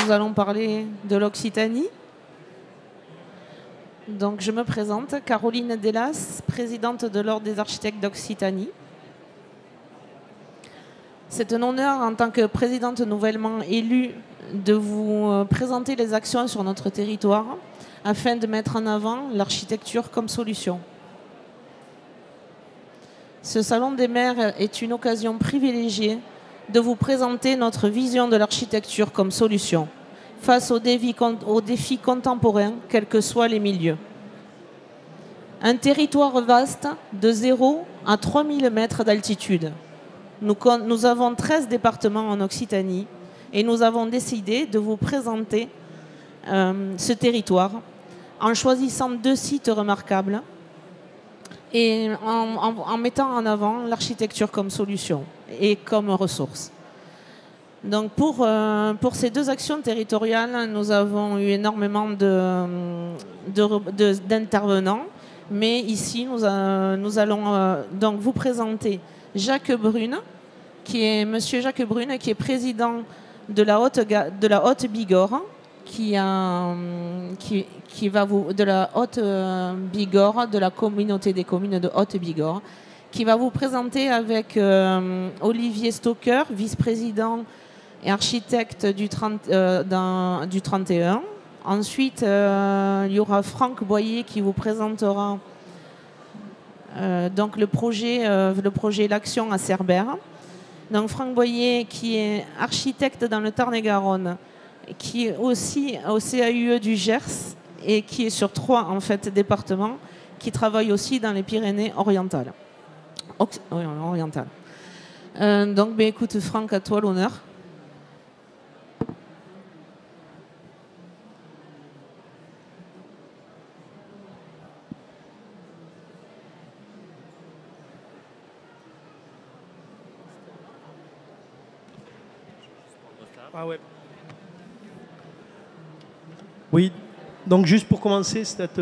nous allons parler de l'Occitanie. Donc, je me présente, Caroline Delas, présidente de l'Ordre des architectes d'Occitanie. C'est un honneur, en tant que présidente nouvellement élue, de vous présenter les actions sur notre territoire afin de mettre en avant l'architecture comme solution. Ce salon des maires est une occasion privilégiée de vous présenter notre vision de l'architecture comme solution face aux défis contemporains, quels que soient les milieux. Un territoire vaste de 0 à 3000 mètres d'altitude. Nous avons 13 départements en Occitanie et nous avons décidé de vous présenter ce territoire en choisissant 2 sites remarquables et en mettant en avant l'architecture comme solution et comme ressource. Donc pour ces 2 actions territoriales, nous avons eu énormément d'intervenants, mais ici nous allons donc vous présenter Jacques Brune, Monsieur Jacques Brune, qui est président de la Haute Bigorre, de la Haute Bigorre, de la communauté des communes de Haute Bigorre, qui va vous présenter avec Olivier Stocker, vice-président et architecte du 31. Ensuite, il y aura Franck Boyer qui vous présentera donc le projet L'Action à Cerbère. Donc Franck Boyer, qui est architecte dans le Tarn-et-Garonne, qui est aussi au CAUE du Gers et qui est sur 3 en fait, départements, qui travaille aussi dans les Pyrénées orientales. Donc écoute Franck, à toi l'honneur. Ah ouais. Oui, donc juste pour commencer cette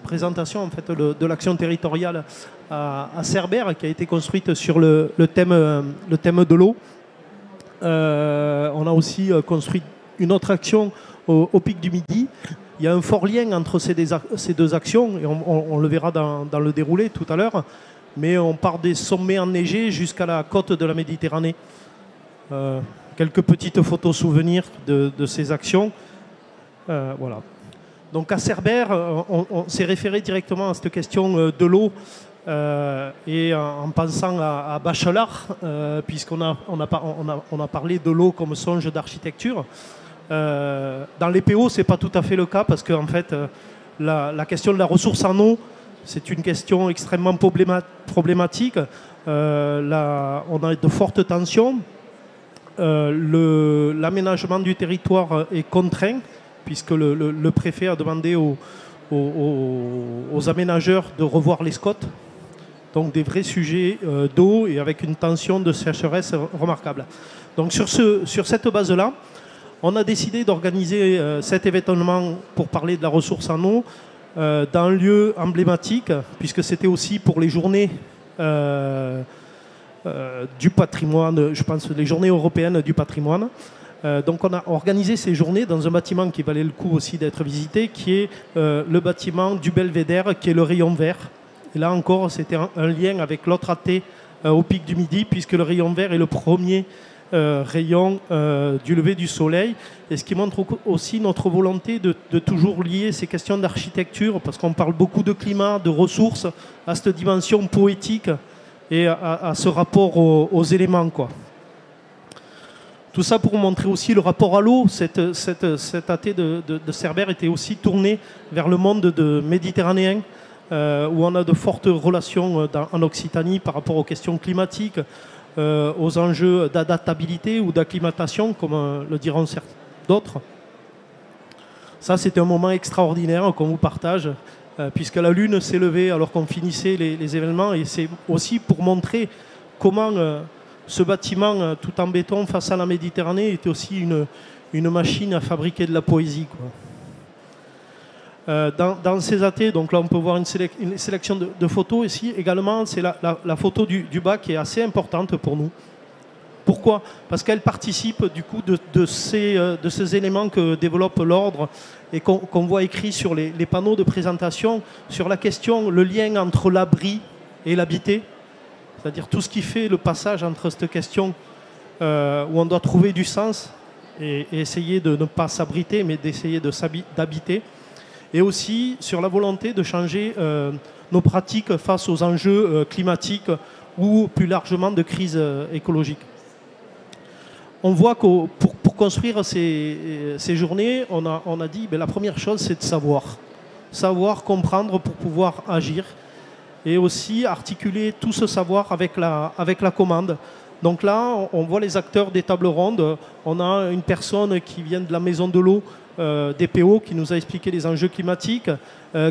présentation en fait, de l'action territoriale à Cerbère, qui a été construite sur le thème de l'eau. On a aussi construit une autre action au Pic du Midi. Il y a un fort lien entre ces 2 actions, et on le verra dans le déroulé tout à l'heure, mais on part des sommets enneigés jusqu'à la côte de la Méditerranée. Quelques petites photos souvenirs de ces actions. Voilà. Donc à Cerbère, on s'est référé directement à cette question de l'eau et en pensant à Bachelard, puisqu'on a parlé de l'eau comme songe d'architecture. Dans les PO, ce n'est pas tout à fait le cas parce qu'en fait, la question de la ressource en eau, c'est une question extrêmement problématique. On a de fortes tensions. L'aménagement du territoire est contraint puisque le préfet a demandé aux aménageurs de revoir les scots, donc des vrais sujets d'eau et avec une tension de sécheresse remarquable. Donc sur cette base-là, on a décidé d'organiser cet événement pour parler de la ressource en eau dans un lieu emblématique, puisque c'était aussi pour les journées du patrimoine, je pense les journées européennes du patrimoine. Donc on a organisé ces journées dans un bâtiment qui valait le coup aussi d'être visité, qui est le bâtiment du Belvédère, qui est le rayon vert. Et là encore, c'était un lien avec l'autre AT au Pic du Midi, puisque le rayon vert est le premier rayon du lever du soleil. Et ce qui montre aussi notre volonté de toujours lier ces questions d'architecture, parce qu'on parle beaucoup de climat, de ressources, à cette dimension poétique et à ce rapport aux éléments, quoi. Tout ça pour montrer aussi le rapport à l'eau. Cet AT de Cerbère était aussi tourné vers le monde méditerranéen, où on a de fortes relations en Occitanie par rapport aux questions climatiques, aux enjeux d'adaptabilité ou d'acclimatation, comme le diront d'autres. Ça, c'était un moment extraordinaire qu'on vous partage, puisque la Lune s'est levée alors qu'on finissait les événements, et c'est aussi pour montrer comment ce bâtiment tout en béton face à la Méditerranée était aussi une machine à fabriquer de la poésie, quoi. Dans ces AT, donc là on peut voir une sélection de photos ici. Également, c'est la photo du bas qui est assez importante pour nous. Pourquoi? Parce qu'elle participe du coup de ces éléments que développe l'ordre et qu'on voit écrit sur les panneaux de présentation, sur la question, le lien entre l'abri et l'habité, c'est-à-dire tout ce qui fait le passage entre cette question où on doit trouver du sens et essayer de ne pas s'abriter, mais d'essayer d'habiter, et aussi sur la volonté de changer nos pratiques face aux enjeux climatiques ou plus largement de crise écologique. On voit que pour construire ces journées, on a dit que la première chose, c'est de savoir, comprendre pour pouvoir agir, et aussi articuler tout ce savoir avec la commande. Donc là, on voit les acteurs des tables rondes. On a une personne qui vient de la Maison de l'eau DPO qui nous a expliqué les enjeux climatiques.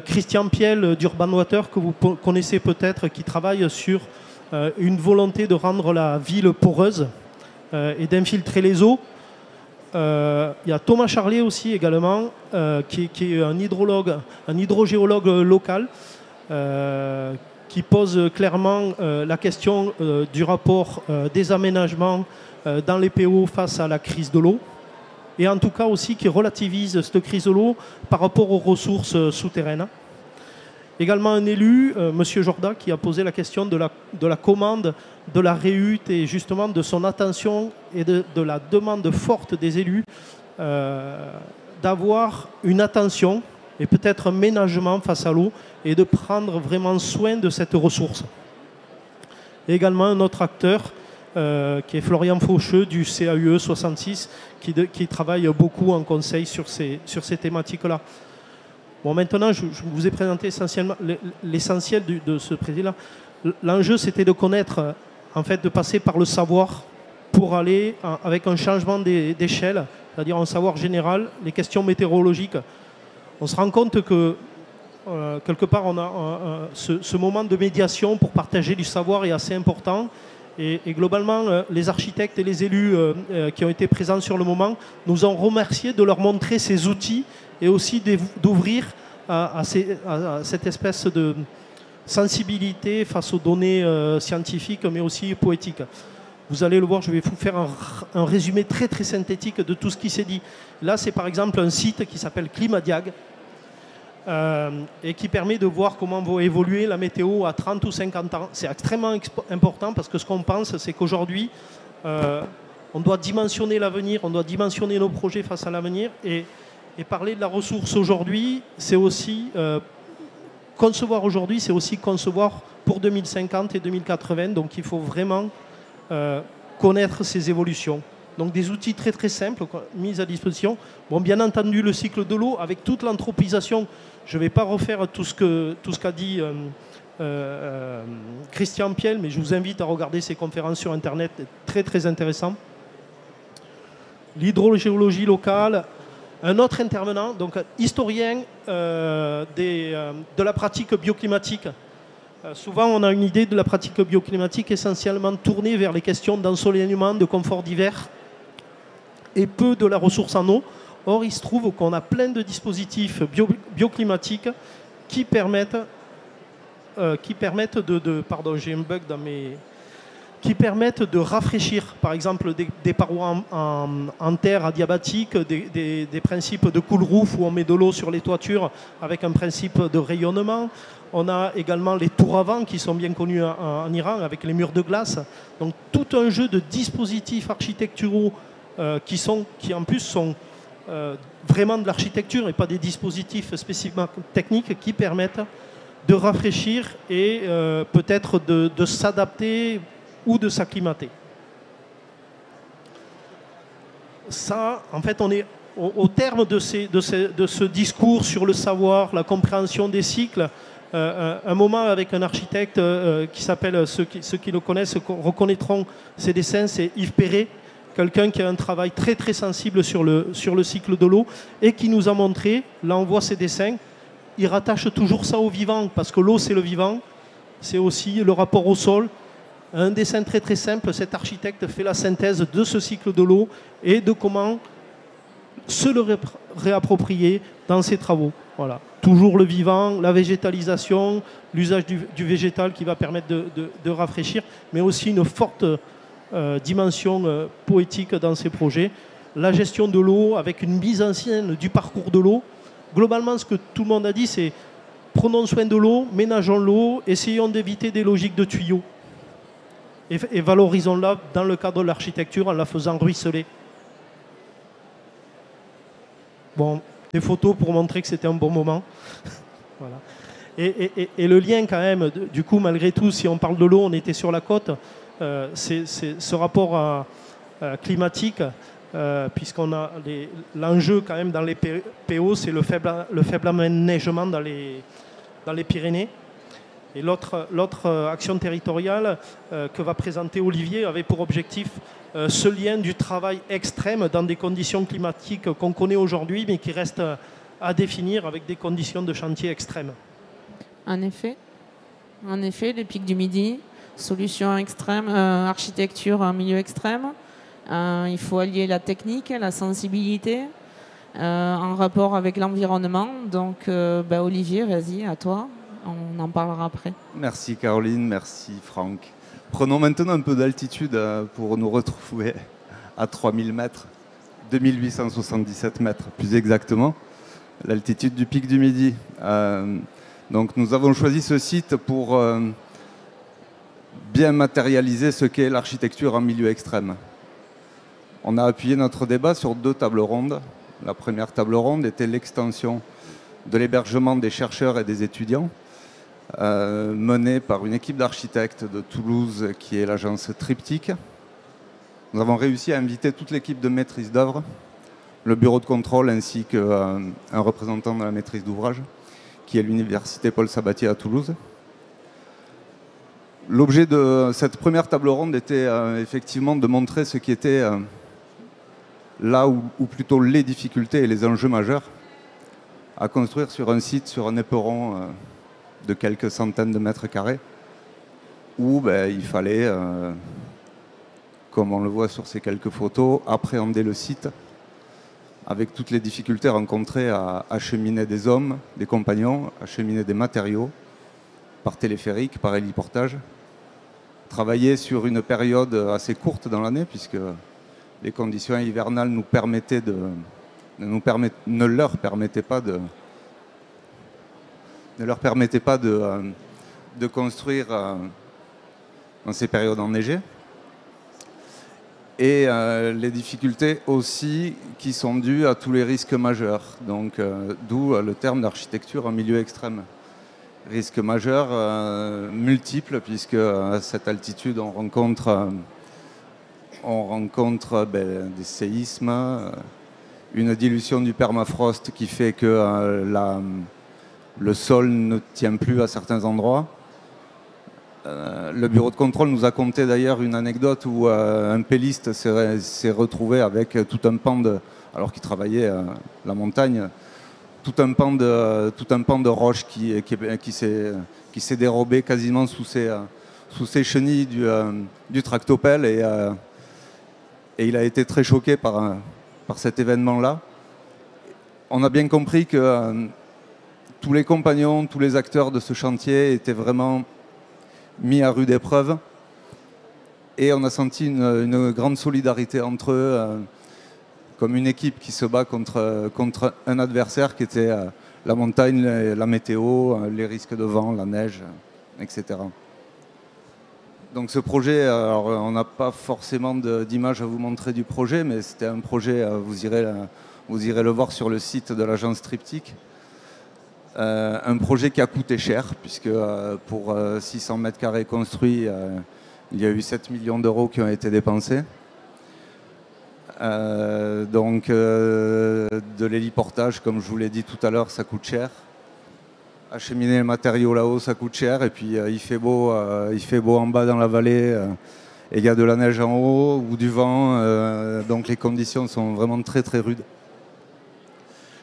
Christian Piel d'Urban Water, que vous connaissez peut-être, qui travaille sur une volonté de rendre la ville poreuse et d'infiltrer les eaux. Il y a Thomas Charlet aussi également, qui est un hydrogéologue local, qui pose clairement la question du rapport des aménagements dans les PO face à la crise de l'eau, et en tout cas aussi qui relativise cette crise de l'eau par rapport aux ressources souterraines. Également un élu, M. Jorda, qui a posé la question de la commande de la REUT et justement de son attention et de la demande forte des élus d'avoir une attention et peut-être un ménagement face à l'eau et de prendre vraiment soin de cette ressource. Et également un autre acteur qui est Florian Faucheux du CAUE 66 qui travaille beaucoup en conseil sur ces thématiques-là. Bon, maintenant, je vous ai présenté essentiellement l'essentiel de ce président. L'enjeu, c'était de connaître, en fait, de passer par le savoir pour aller avec un changement d'échelle, c'est-à-dire un savoir général, les questions météorologiques. On se rend compte que, quelque part, on a ce moment de médiation pour partager du savoir est assez important. Et globalement, les architectes et les élus qui ont été présents sur le moment nous ont remercié de leur montrer ces outils et aussi d'ouvrir à cette espèce de sensibilité face aux données scientifiques, mais aussi poétiques. Vous allez le voir, je vais vous faire un résumé très très synthétique de tout ce qui s'est dit. Là, c'est par exemple un site qui s'appelle Climadiag et qui permet de voir comment va évoluer la météo à 30 ou 50 ans. C'est extrêmement important parce que ce qu'on pense, c'est qu'aujourd'hui, on doit dimensionner l'avenir, on doit dimensionner nos projets face à l'avenir. Et parler de la ressource aujourd'hui, c'est aussi concevoir aujourd'hui, c'est aussi concevoir pour 2050 et 2080. Donc il faut vraiment connaître ces évolutions. Donc des outils très très simples mis à disposition. Bon, bien entendu, le cycle de l'eau avec toute l'anthropisation. Je ne vais pas refaire tout ce qu'a dit Christian Piel, mais je vous invite à regarder ses conférences sur Internet, très très intéressant. L'hydrogéologie locale. Un autre intervenant, donc historien de la pratique bioclimatique. Souvent, on a une idée de la pratique bioclimatique essentiellement tournée vers les questions d'ensoleillement, de confort d'hiver, et peu de la ressource en eau. Or, il se trouve qu'on a plein de dispositifs bioclimatiques qui permettent pardon, j'ai un bug dans mes... qui permettent de rafraîchir, par exemple, des parois en terre adiabatique, des principes de cool roof où on met de l'eau sur les toitures avec un principe de rayonnement. On a également les tours à vent qui sont bien connus en Iran avec les murs de glace. Donc tout un jeu de dispositifs architecturaux qui en plus sont vraiment de l'architecture et pas des dispositifs spécifiquement techniques qui permettent de rafraîchir et peut-être de s'adapter ou de s'acclimater. Ça, en fait, on est au terme de ce discours sur le savoir, la compréhension des cycles. Un moment avec un architecte qui s'appelle, ceux qui le connaissent reconnaîtront ses dessins, c'est Yves Perret, quelqu'un qui a un travail très très sensible sur le cycle de l'eau et qui nous a montré, là on voit ses dessins, il rattache toujours ça au vivant, parce que l'eau c'est le vivant, c'est aussi le rapport au sol. Un dessin très très simple, cet architecte fait la synthèse de ce cycle de l'eau et de comment se le réapproprier dans ses travaux. Voilà. Toujours le vivant, la végétalisation, l'usage du végétal qui va permettre de rafraîchir, mais aussi une forte dimension poétique dans ces projets. La gestion de l'eau avec une mise en scène du parcours de l'eau. Globalement, ce que tout le monde a dit, c'est prenons soin de l'eau, ménageons l'eau, essayons d'éviter des logiques de tuyaux. Et valorisons-la dans le cadre de l'architecture en la faisant ruisseler. Bon, des photos pour montrer que c'était un bon moment. Voilà. Et le lien quand même, du coup, malgré tout, si on parle de l'eau, on était sur la côte, c'est ce rapport climatique, puisqu'on a l'enjeu quand même dans les PO, c'est le faible aménagement dans les Pyrénées. Et l'autre action territoriale que va présenter Olivier avait pour objectif ce lien du travail extrême dans des conditions climatiques qu'on connaît aujourd'hui, mais qui restent à définir avec des conditions de chantier extrêmes. En effet, les pics du Midi, solution extrême, architecture en milieu extrême. Il faut allier la technique, la sensibilité en rapport avec l'environnement. Donc, Olivier, vas-y, à toi. On en parlera après. Merci Caroline, merci Franck. Prenons maintenant un peu d'altitude pour nous retrouver à 3000 mètres, 2877 mètres plus exactement, l'altitude du pic du Midi. Donc nous avons choisi ce site pour bien matérialiser ce qu'est l'architecture en milieu extrême. On a appuyé notre débat sur 2 tables rondes. La première table ronde était l'extension de l'hébergement des chercheurs et des étudiants, menée par une équipe d'architectes de Toulouse qui est l'agence Triptyque. Nous avons réussi à inviter toute l'équipe de maîtrise d'œuvre, le bureau de contrôle ainsi qu'un représentant de la maîtrise d'ouvrage, qui est l'université Paul Sabatier à Toulouse. L'objet de cette première table ronde était effectivement de montrer ce qui était là ou plutôt les difficultés et les enjeux majeurs à construire sur un site, sur un éperon de quelques centaines de mètres carrés, où il fallait, comme on le voit sur ces quelques photos, appréhender le site avec toutes les difficultés rencontrées à acheminer des hommes, des compagnons, acheminer des matériaux par téléphérique, par héliportage, travailler sur une période assez courte dans l'année, puisque les conditions hivernales ne leur permettaient pas de construire dans ces périodes enneigées. Et les difficultés aussi qui sont dues à tous les risques majeurs. Donc, d'où le terme d'architecture en milieu extrême. Risques majeurs multiples, puisque à cette altitude, on rencontre des séismes, une dilution du permafrost qui fait que le sol ne tient plus à certains endroits. Le bureau de contrôle nous a conté d'ailleurs une anecdote où un péliste s'est retrouvé avec tout un pan alors qu'il travaillait la montagne, tout un pan de roche qui s'est dérobé quasiment sous ses chenilles du tractopelle et il a été très choqué par cet événement-là. On a bien compris que tous les compagnons, tous les acteurs de ce chantier étaient vraiment mis à rude épreuve et on a senti une grande solidarité entre eux, comme une équipe qui se bat contre un adversaire qui était la montagne, la météo, les risques de vent, la neige, etc. Donc ce projet, alors on n'a pas forcément d'image à vous montrer du projet, mais c'était un projet, vous irez le voir sur le site de l'agence Triptyque. Un projet qui a coûté cher, puisque pour 600 mètres carrés construits, il y a eu 7 millions d'euros qui ont été dépensés. Donc de l'héliportage, comme je vous l'ai dit tout à l'heure, ça coûte cher. Acheminer le matériau là-haut, ça coûte cher. Et puis il fait beau en bas dans la vallée, et il y a de la neige en haut ou du vent. Donc les conditions sont vraiment très très rudes.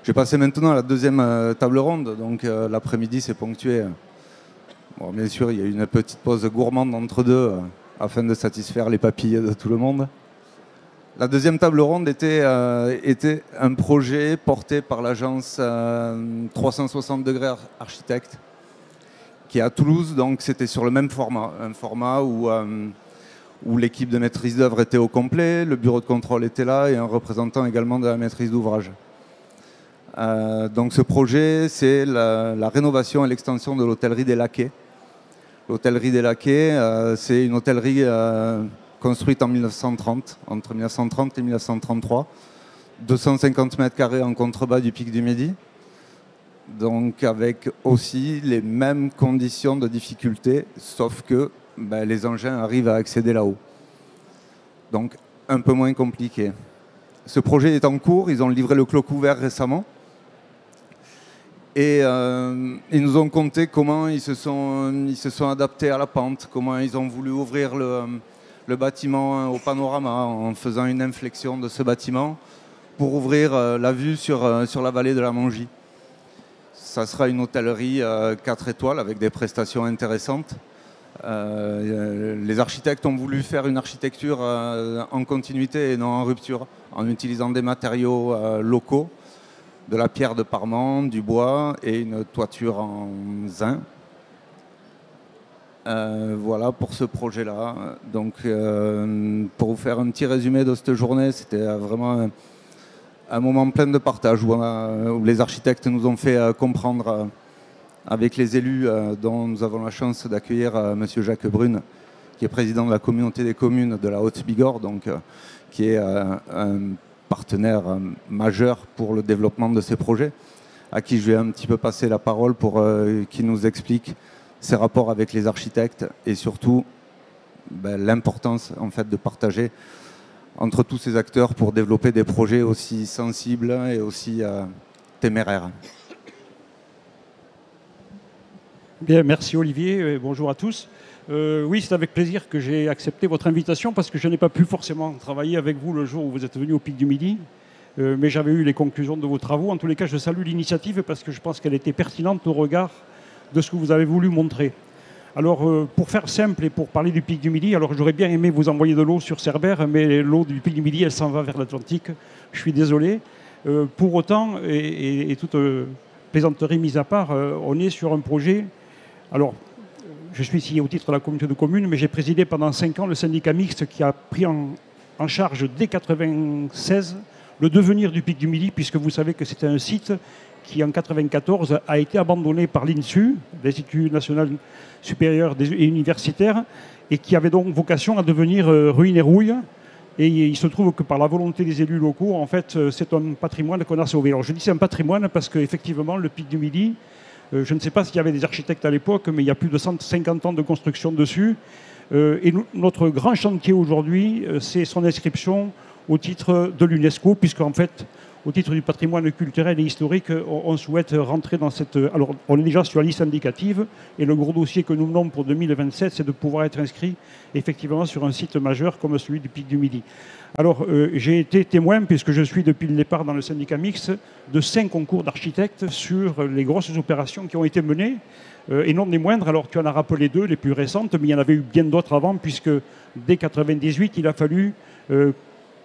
Je vais passer maintenant à la deuxième table ronde. Donc l'après-midi, c'est ponctué. Bon, bien sûr, il y a eu une petite pause gourmande entre deux afin de satisfaire les papilles de tout le monde. La deuxième table ronde était un projet porté par l'agence 360 degrés Architectes, qui est à Toulouse. Donc c'était sur le même format, un format où où l'équipe de maîtrise d'œuvre était au complet, le bureau de contrôle était là et un représentant également de la maîtrise d'ouvrage. Donc ce projet, c'est la rénovation et l'extension de l'hôtellerie des Laquais. L'hôtellerie des Laquais, c'est une hôtellerie construite en 1930, entre 1930 et 1933. 250 mètres carrés en contrebas du pic du Midi. Donc avec aussi les mêmes conditions de difficulté, sauf que les engins arrivent à accéder là-haut. Donc un peu moins compliqué. Ce projet est en cours, ils ont livré le clos couvert récemment. Et ils nous ont conté comment ils se sont adaptés à la pente, comment ils ont voulu ouvrir le bâtiment au panorama en faisant une inflexion de ce bâtiment pour ouvrir la vue sur la vallée de la Mongie. Ça sera une hôtellerie 4 étoiles avec des prestations intéressantes. Les architectes ont voulu faire une architecture en continuité et non en rupture, en utilisant des matériaux locaux, de la pierre de Parment, du bois et une toiture en zinc. Voilà pour ce projet-là. Donc, pour vous faire un petit résumé de cette journée, c'était vraiment un moment plein de partage où les architectes nous ont fait comprendre avec les élus dont nous avons la chance d'accueillir M. Jacques Brune, qui est président de la communauté des communes de la Haute-Bigorre, donc, qui est un partenaire majeur pour le développement de ces projets, à qui je vais un petit peu passer la parole pour qu'il nous explique ses rapports avec les architectes et surtout l'importance en fait, de partager entre tous ces acteurs pour développer des projets aussi sensibles et aussi téméraires. Bien, merci Olivier, bonjour à tous. Oui, c'est avec plaisir que j'ai accepté votre invitation parce que je n'ai pas pu forcément travailler avec vous le jour où vous êtes venu au Pic du Midi, mais j'avais eu les conclusions de vos travaux. En tous les cas, je salue l'initiative parce que je pense qu'elle était pertinente au regard de ce que vous avez voulu montrer. Alors, pour faire simple et pour parler du Pic du Midi, alors j'aurais bien aimé vous envoyer de l'eau sur Cerbère, mais l'eau du Pic du Midi, elle s'en va vers l'Atlantique. Je suis désolé. Pour autant, et toute plaisanterie mise à part, on est sur un projet. Alors, je suis ici au titre de la communauté de communes, mais j'ai présidé pendant 5 ans le syndicat mixte qui a pris en charge dès 1996 le devenir du Pic du Midi, puisque vous savez que c'était un site qui, en 1994, a été abandonné par l'INSU, l'Institut national supérieur et universitaire, et qui avait donc vocation à devenir ruine et rouille. Et il se trouve que par la volonté des élus locaux, en fait, c'est un patrimoine qu'on a sauvé. Alors je dis c'est un patrimoine parce qu'effectivement, le Pic du Midi, je ne sais pas s'il y avait des architectes à l'époque, mais il y a plus de 150 ans de construction dessus. Et notre grand chantier aujourd'hui, c'est son inscription au titre de l'UNESCO, puisqu'en fait, au titre du patrimoine culturel et historique, on souhaite rentrer dans cette... Alors, on est déjà sur la liste indicative, et le gros dossier que nous menons pour 2027, c'est de pouvoir être inscrit effectivement sur un site majeur comme celui du Pic du Midi. Alors, j'ai été témoin, puisque je suis depuis le départ dans le syndicat mixte, de 5 concours d'architectes sur les grosses opérations qui ont été menées, et non des moindres. Alors, tu en as rappelé 2, les plus récentes, mais il y en avait eu bien d'autres avant, puisque dès 1998, il a fallu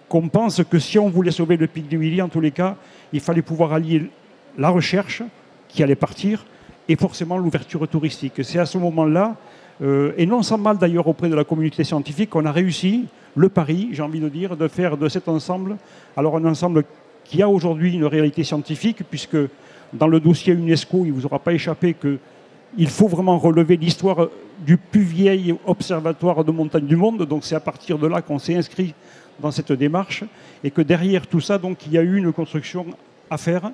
qu'on pense que si on voulait sauver le Pic du Midi, en tous les cas, il fallait pouvoir allier la recherche, qui allait partir, et forcément l'ouverture touristique. C'est à ce moment-là, et non sans mal d'ailleurs auprès de la communauté scientifique, qu'on a réussi le pari, j'ai envie de dire, de faire de cet ensemble, alors un ensemble qui a aujourd'hui une réalité scientifique, puisque dans le dossier UNESCO, il ne vous aura pas échappé qu'il faut vraiment relever l'histoire du plus vieil observatoire de montagne du monde. Donc c'est à partir de là qu'on s'est inscrit dans cette démarche, et que derrière tout ça, donc, il y a eu une construction à faire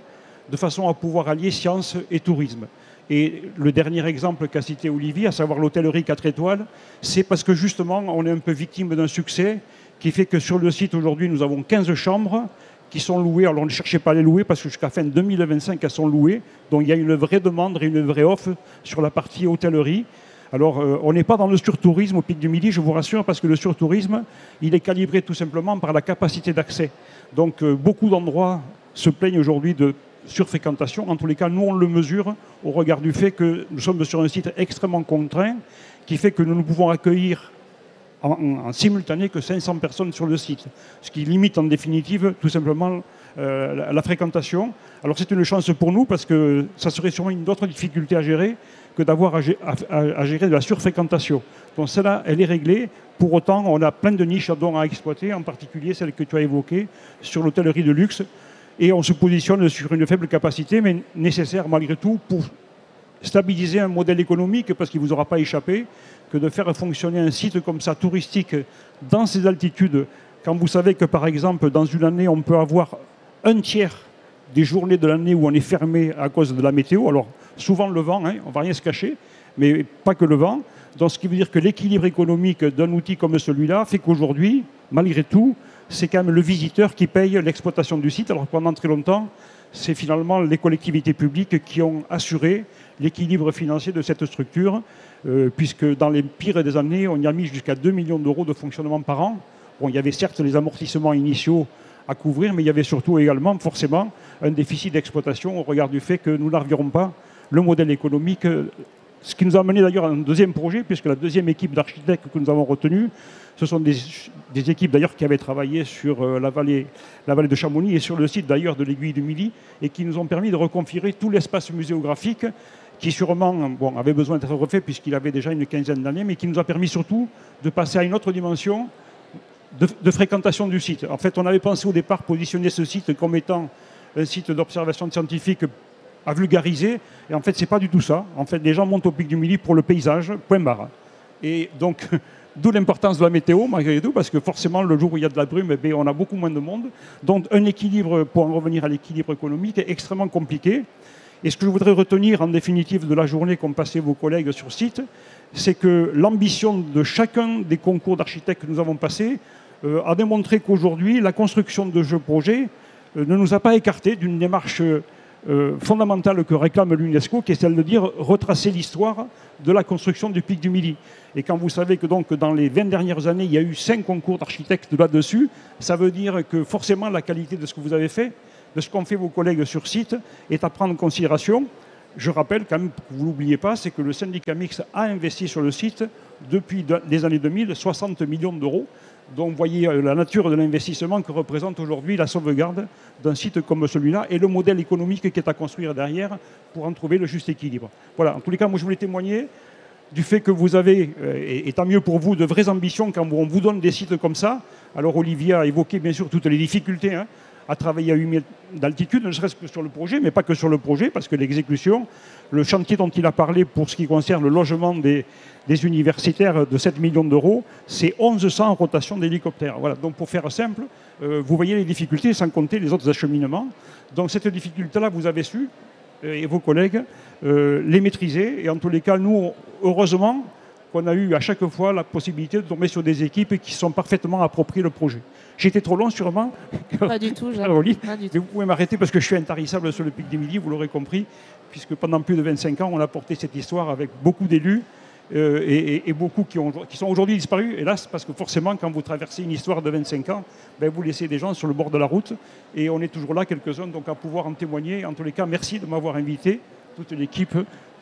de façon à pouvoir allier science et tourisme. Et le dernier exemple qu'a cité Olivier, à savoir l'hôtellerie 4 étoiles, c'est parce que justement, on est un peu victime d'un succès qui fait que sur le site, aujourd'hui, nous avons 15 chambres qui sont louées. Alors, on ne cherchait pas à les louer parce que jusqu'à fin 2025, elles sont louées. Donc, il y a une vraie demande et une vraie offre sur la partie hôtellerie. Alors, on n'est pas dans le surtourisme au Pic du Midi, je vous rassure, parce que le surtourisme, il est calibré tout simplement par la capacité d'accès. Donc, beaucoup d'endroits se plaignent aujourd'hui de surfréquentation. En tous les cas, nous, on le mesure au regard du fait que nous sommes sur un site extrêmement contraint, qui fait que nous ne pouvons accueillir en simultané que 500 personnes sur le site, ce qui limite en définitive tout simplement la fréquentation. Alors c'est une chance pour nous parce que ça serait sûrement une autre difficulté à gérer que que d'avoir à gérer de la surfréquentation. Donc celle-là, elle est réglée. Pour autant, on a plein de niches à exploiter, en particulier celle que tu as évoquée sur l'hôtellerie de luxe. Et on se positionne sur une faible capacité, mais nécessaire malgré tout pour stabiliser un modèle économique, parce qu'il ne vous aura pas échappé que de faire fonctionner un site comme ça, touristique, dans ces altitudes, quand vous savez que, par exemple, dans une année, on peut avoir un tiers des journées de l'année où on est fermé à cause de la météo. Alors, souvent le vent, hein, on ne va rien se cacher, mais pas que le vent. Donc, ce qui veut dire que l'équilibre économique d'un outil comme celui-là fait qu'aujourd'hui, malgré tout, c'est quand même le visiteur qui paye l'exploitation du site. Alors, pendant très longtemps, c'est finalement les collectivités publiques qui ont assuré l'équilibre financier de cette structure, puisque dans les pires des années, on y a mis jusqu'à 2 millions d'euros de fonctionnement par an. Bon, il y avait certes les amortissements initiaux à couvrir, mais il y avait surtout également, forcément, un déficit d'exploitation au regard du fait que nous n'avions pas le modèle économique. Ce qui nous a amené d'ailleurs à un deuxième projet, puisque la deuxième équipe d'architectes que nous avons retenue, ce sont des équipes d'ailleurs qui avaient travaillé sur la vallée de Chamonix et sur le site d'ailleurs de l'Aiguille du Midi, et qui nous ont permis de reconfigurer tout l'espace muséographique qui sûrement avait besoin d'être refait puisqu'il avait déjà une quinzaine d'années, mais qui nous a permis surtout de passer à une autre dimension de fréquentation du site. En fait, on avait pensé au départ positionner ce site comme étant un site d'observation scientifique à vulgariser, et en fait, c'est pas du tout ça. En fait, les gens montent au Pic du Midi pour le paysage, point barre. Et donc, d'où l'importance de la météo, malgré tout, parce que forcément, le jour où il y a de la brume, on a beaucoup moins de monde. Donc, un équilibre, pour en revenir à l'équilibre économique, est extrêmement compliqué. Et ce que je voudrais retenir, en définitive, de la journée qu'ont passé vos collègues sur site, c'est que l'ambition de chacun des concours d'architectes que nous avons passés a démontré qu'aujourd'hui, la construction de jeux projets ne nous a pas écartés d'une démarche fondamentale que réclame l'UNESCO, qui est celle de dire retracer l'histoire de la construction du Pic du Midi. Et quand vous savez que donc dans les 20 dernières années, il y a eu 5 concours d'architectes là-dessus, ça veut dire que forcément la qualité de ce que vous avez fait, de ce qu'ont fait vos collègues sur site, est à prendre en considération. Je rappelle quand même, que vous n'oubliez pas, c'est que le syndicat mixte a investi sur le site depuis les années 2000 60 millions d'euros. Donc vous voyez la nature de l'investissement que représente aujourd'hui la sauvegarde d'un site comme celui-là et le modèle économique qui est à construire derrière pour en trouver le juste équilibre. Voilà, en tous les cas, moi je voulais témoigner du fait que vous avez, et tant mieux pour vous, de vraies ambitions quand on vous donne des sites comme ça. Alors Olivier a évoqué bien sûr toutes les difficultés à travailler à 8 mètres d'altitude, ne serait-ce que sur le projet, mais pas que sur le projet, parce que l'exécution, le chantier dont il a parlé pour ce qui concerne le logement des universitaires de 7 millions d'euros, c'est 1100 en rotation d'hélicoptères. Voilà. Donc pour faire simple, vous voyez les difficultés sans compter les autres acheminements. Donc cette difficulté-là, vous avez su, et vos collègues, les maîtriser. Et en tous les cas, nous, heureusement, qu'on a eu à chaque fois la possibilité de tomber sur des équipes qui sont parfaitement appropriées le projet. J'ai été trop long sûrement. Pas du tout, Caroline, pas du tout. mais vous pouvez m'arrêter parce que je suis intarissable sur le Pic du Midi, vous l'aurez compris, puisque pendant plus de 25 ans, on a porté cette histoire avec beaucoup d'élus et beaucoup qui sont aujourd'hui disparus, hélas, parce que forcément, quand vous traversez une histoire de 25 ans, vous laissez des gens sur le bord de la route, et on est toujours là, quelques-uns, donc à pouvoir en témoigner. En tous les cas, merci de m'avoir invité, toute l'équipe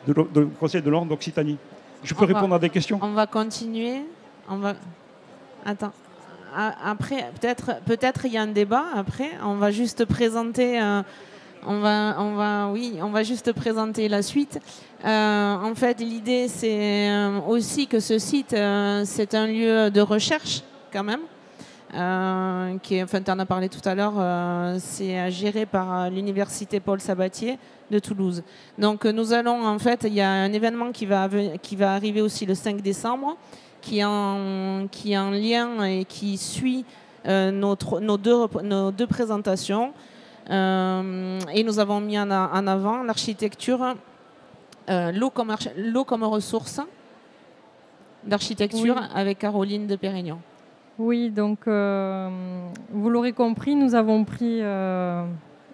de Conseil de l'Ordre d'Occitanie. Je peux répondre à des questions? On va continuer. Attends. Après, peut-être il y a un débat. Après, on va juste présenter. On va juste présenter la suite. En fait, l'idée, c'est aussi que ce site, c'est un lieu de recherche, quand même. Tu en as parlé tout à l'heure, c'est géré par l'université Paul Sabatier de Toulouse. Donc nous allons, en fait, il y a un événement qui va arriver aussi le 5 décembre, qui est en lien et qui suit nos deux présentations. Et nous avons mis en avant l'architecture, l'eau comme ressource d'architecture, oui, avec Caroline de Pérignon. Oui, donc vous l'aurez compris, nous avons pris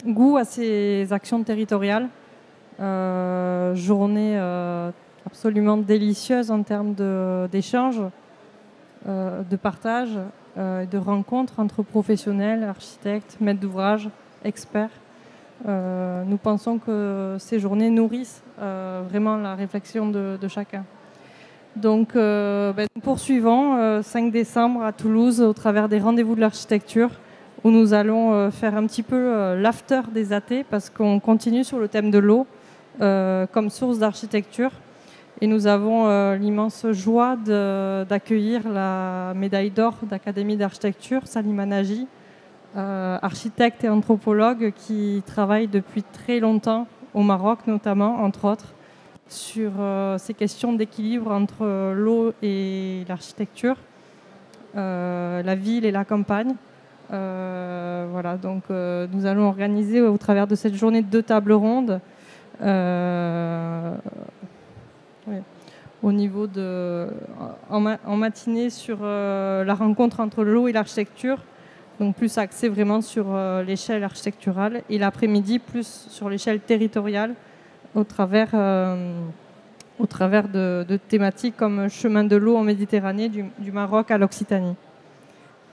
goût à ces actions territoriales. Journée absolument délicieuse en termes d'échanges, de partage, de rencontres entre professionnels, architectes, maîtres d'ouvrage, experts. Nous pensons que ces journées nourrissent vraiment la réflexion de chacun. Donc, nous poursuivons 5 décembre à Toulouse au travers des rendez-vous de l'architecture où nous allons faire un petit peu l'after des athées parce qu'on continue sur le thème de l'eau comme source d'architecture. Et nous avons l'immense joie d'accueillir la médaille d'or d'Académie d'architecture, Salim Anaji, architecte et anthropologue qui travaille depuis très longtemps au Maroc notamment, entre autres, sur ces questions d'équilibre entre l'eau et l'architecture, la ville et la campagne. Voilà, donc nous allons organiser au travers de cette journée 2 tables rondes. Oui. Au niveau en matinée sur la rencontre entre l'eau et l'architecture, donc plus axé vraiment sur l'échelle architecturale, et l'après-midi plus sur l'échelle territoriale au travers de thématiques comme chemin de l'eau en Méditerranée, du Maroc à l'Occitanie.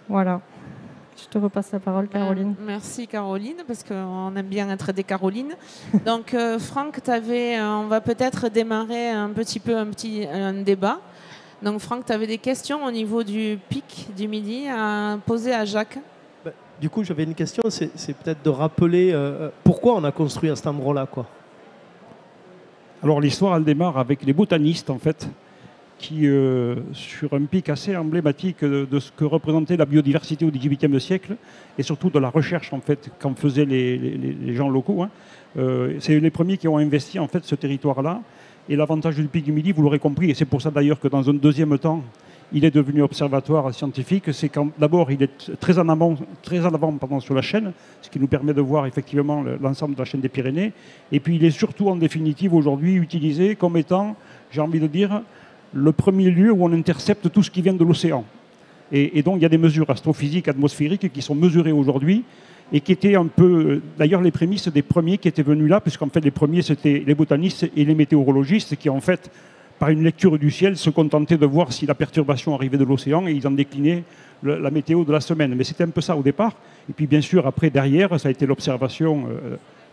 Voilà. Je te repasse la parole, Caroline. Merci, Caroline, parce qu'on aime bien être des Carolines. Donc, Franck, on va peut-être démarrer un débat. Donc, Franck, tu avais des questions au niveau du pic du Midi à poser à Jacques. Du coup, j'avais une question, c'est peut-être de rappeler pourquoi on a construit à cet endroit-là, quoi. Alors, l'histoire, elle démarre avec les botanistes, en fait, qui, sur un pic assez emblématique de ce que représentait la biodiversité au XVIIIe siècle, et surtout de la recherche en fait qu'en faisaient les gens locaux. C'est les premiers qui ont investi en fait ce territoire-là. Et l'avantage du pic du Midi, vous l'aurez compris, et c'est pour ça d'ailleurs que dans un deuxième temps, il est devenu observatoire scientifique, c'est quand d'abord il est très en avant sur la chaîne, ce qui nous permet de voir effectivement l'ensemble de la chaîne des Pyrénées. Et puis il est surtout en définitive aujourd'hui utilisé comme étant, j'ai envie de dire, le premier lieu où on intercepte tout ce qui vient de l'océan. Et donc il y a des mesures astrophysiques, atmosphériques qui sont mesurées aujourd'hui et qui étaient un peu, d'ailleurs les prémices des premiers qui étaient venus là, puisqu'en fait les premiers c'était les botanistes et les météorologistes qui en fait, par une lecture du ciel, se contentaient de voir si la perturbation arrivait de l'océan et ils en déclinaient la météo de la semaine. Mais c'était un peu ça au départ. Et puis bien sûr après derrière ça a été l'observation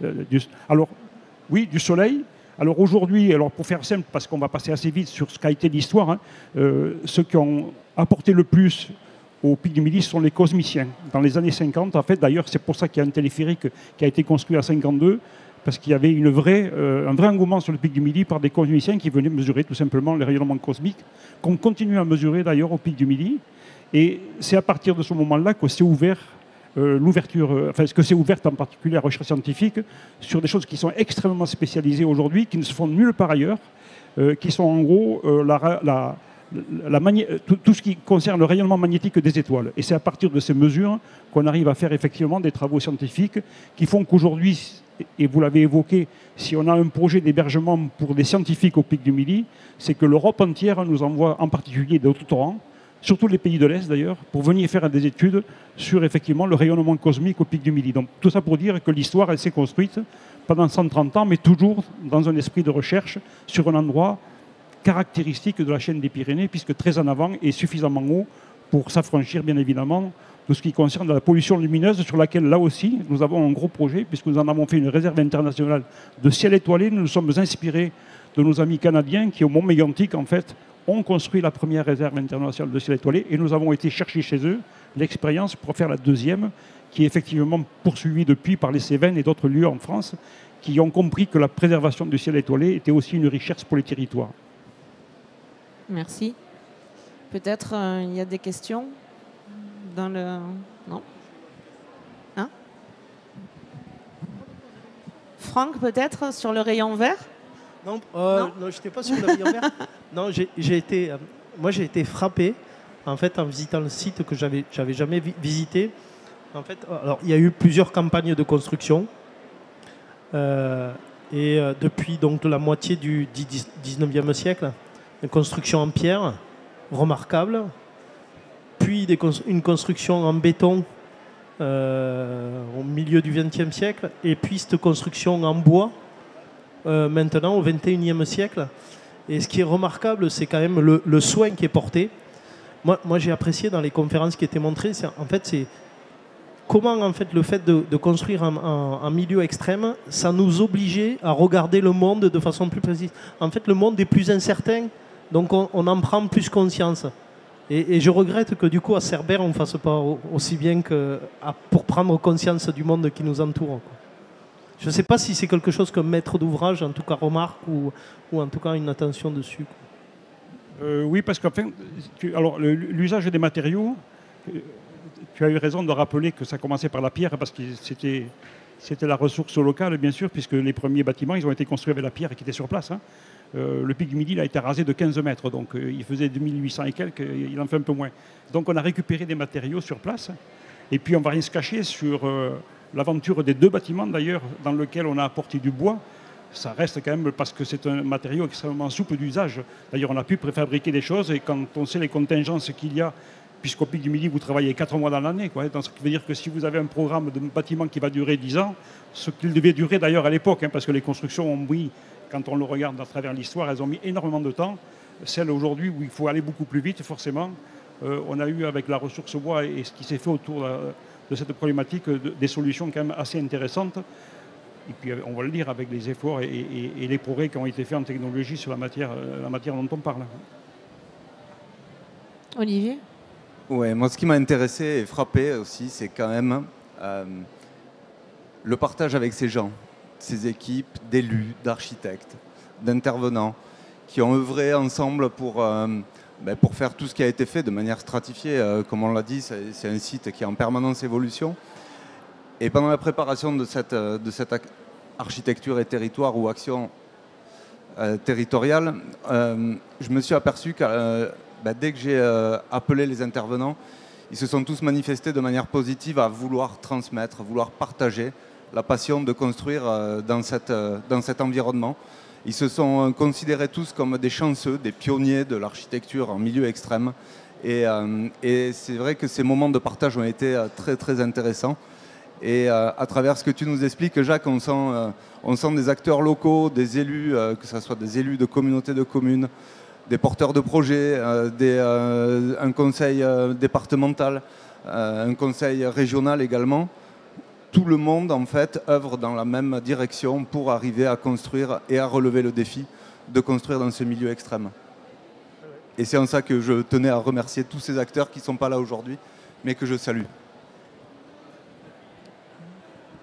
du soleil. Alors aujourd'hui, pour faire simple, parce qu'on va passer assez vite sur ce qu'a été l'histoire, ceux qui ont apporté le plus au pic du Midi sont les cosmiciens. Dans les années 50, en fait, d'ailleurs, c'est pour ça qu'il y a un téléphérique qui a été construit à 52, parce qu'il y avait un vrai engouement sur le pic du Midi par des cosmiciens qui venaient mesurer tout simplement les rayonnements cosmiques, qu'on continue à mesurer d'ailleurs au pic du Midi. Et c'est à partir de ce moment-là que s'est ouvert ce que c'est ouverte en particulier la recherche scientifique sur des choses qui sont extrêmement spécialisées aujourd'hui, qui ne se font nulle part ailleurs, qui sont en gros tout ce qui concerne le rayonnement magnétique des étoiles. Et c'est à partir de ces mesures qu'on arrive à faire effectivement des travaux scientifiques qui font qu'aujourd'hui, et vous l'avez évoqué, si on a un projet d'hébergement pour des scientifiques au pic du Midi, c'est que l'Europe entière nous envoie en particulier des doctorants, surtout les pays de l'Est d'ailleurs, pour venir faire des études sur effectivement le rayonnement cosmique au pic du Midi. Donc tout ça pour dire que l'histoire, elle s'est construite pendant 130 ans, mais toujours dans un esprit de recherche sur un endroit caractéristique de la chaîne des Pyrénées, puisque très en avant et suffisamment haut pour s'affranchir bien évidemment de ce qui concerne la pollution lumineuse, sur laquelle là aussi nous avons un gros projet, puisque nous en avons fait une réserve internationale de ciel étoilé. Nous nous sommes inspirés de nos amis canadiens qui, au Mont Mégantic, en fait, ont construit la première réserve internationale de ciel étoilé et nous avons été chercher chez eux l'expérience pour faire la deuxième, qui est effectivement poursuivie depuis par les Cévennes et d'autres lieux en France qui ont compris que la préservation du ciel étoilé était aussi une richesse pour les territoires. Merci. Peut-être il y a des questions dans le... Non ? Hein ? Franck, peut-être, sur le rayon vert ? Non, je n'étais pas sur le rayon vert. Non, j'ai été frappé en fait en visitant le site que j'avais jamais visité. En fait, alors il y a eu plusieurs campagnes de construction depuis donc la moitié du 19e siècle, une construction en pierre remarquable, puis une construction en béton au milieu du 20e siècle, et puis cette construction en bois. Maintenant au XXIe siècle. Et ce qui est remarquable, c'est quand même le soin qui est porté. Moi j'ai apprécié dans les conférences qui étaient montrées, c'est comment en fait, le fait de construire en milieu extrême, ça nous obligeait à regarder le monde de façon plus précise. En fait, le monde est plus incertain, donc on en prend plus conscience. Et je regrette que du coup à Cerbère, on ne fasse pas aussi bien pour prendre conscience du monde qui nous entoure, quoi. Je ne sais pas si c'est quelque chose qu'un maître d'ouvrage, en tout cas, remarque ou en tout cas une attention dessus. Oui, parce qu'enfin, l'usage des matériaux, tu as eu raison de rappeler que ça commençait par la pierre, parce que c'était la ressource locale, bien sûr, puisque les premiers bâtiments, ils ont été construits avec la pierre qui était sur place. Hein. Le pic du Midi, il a été rasé de 15 mètres, donc il faisait 2800 et quelques, il en fait un peu moins. Donc on a récupéré des matériaux sur place, et puis on va rien se cacher sur l'aventure des 2 bâtiments, d'ailleurs, dans lequel on a apporté du bois. Ça reste quand même parce que c'est un matériau extrêmement souple d'usage. D'ailleurs, on a pu préfabriquer des choses, et quand on sait les contingences qu'il y a, puisqu'au Pic du Midi, vous travaillez 4 mois dans l'année, donc ce qui veut dire que si vous avez un programme de bâtiment qui va durer 10 ans, ce qu'il devait durer d'ailleurs à l'époque, parce que les constructions ont mis, quand on le regarde à travers l'histoire, elles ont mis énormément de temps. Celle aujourd'hui où il faut aller beaucoup plus vite, forcément, on a eu avec la ressource bois et ce qui s'est fait autour de cette problématique des solutions quand même assez intéressantes. Et puis on va le dire avec les efforts et les progrès qui ont été faits en technologie sur la matière dont on parle. Olivier ? Ouais, moi ce qui m'a intéressé et frappé aussi, c'est quand même le partage avec ces gens, ces équipes d'élus, d'architectes, d'intervenants qui ont œuvré ensemble pour faire tout ce qui a été fait de manière stratifiée. Comme on l'a dit, c'est un site qui est en permanence évolution. Et pendant la préparation de cette architecture et territoire ou action territoriale, je me suis aperçu que dès que j'ai appelé les intervenants, ils se sont tous manifestés de manière positive à vouloir transmettre, vouloir partager la passion de construire dans cet environnement. Ils se sont considérés tous comme des chanceux, des pionniers de l'architecture en milieu extrême. Et c'est vrai que ces moments de partage ont été très très intéressants. Et à travers ce que tu nous expliques, Jacques, on sent des acteurs locaux, des élus, que ce soit des élus de communautés de communes, des porteurs de projets, un conseil départemental, un conseil régional également. Tout le monde, en fait, œuvre dans la même direction pour arriver à construire et à relever le défi de construire dans ce milieu extrême. Et c'est en ça que je tenais à remercier tous ces acteurs qui ne sont pas là aujourd'hui, mais que je salue.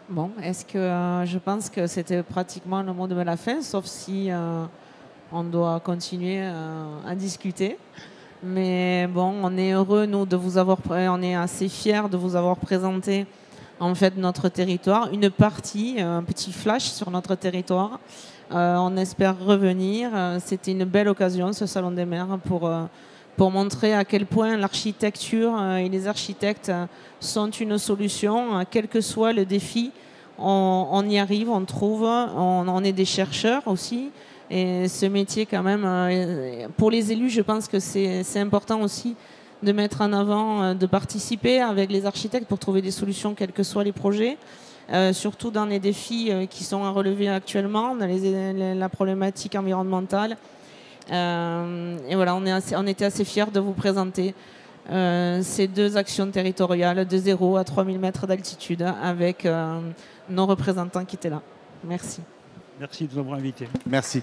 Bon, est-ce que je pense que c'était pratiquement le mot de la fin, sauf si on doit continuer à discuter. Mais bon, on est heureux, nous, on est assez fiers de vous avoir présenté en fait notre territoire, une partie, un petit flash sur notre territoire. On espère revenir. C'était une belle occasion, ce Salon des maires, pour montrer à quel point l'architecture et les architectes sont une solution, quel que soit le défi. On y arrive, on trouve, on est des chercheurs aussi. Et ce métier, quand même, pour les élus, je pense que c'est important aussi de mettre en avant, de participer avec les architectes pour trouver des solutions, quels que soient les projets. Surtout dans les défis qui sont à relever actuellement, dans la problématique environnementale. Et voilà, on était assez fiers de vous présenter ces 2 actions territoriales de 0 à 3000 mètres d'altitude avec nos représentants qui étaient là. Merci. Merci de nous avoir invités. Merci.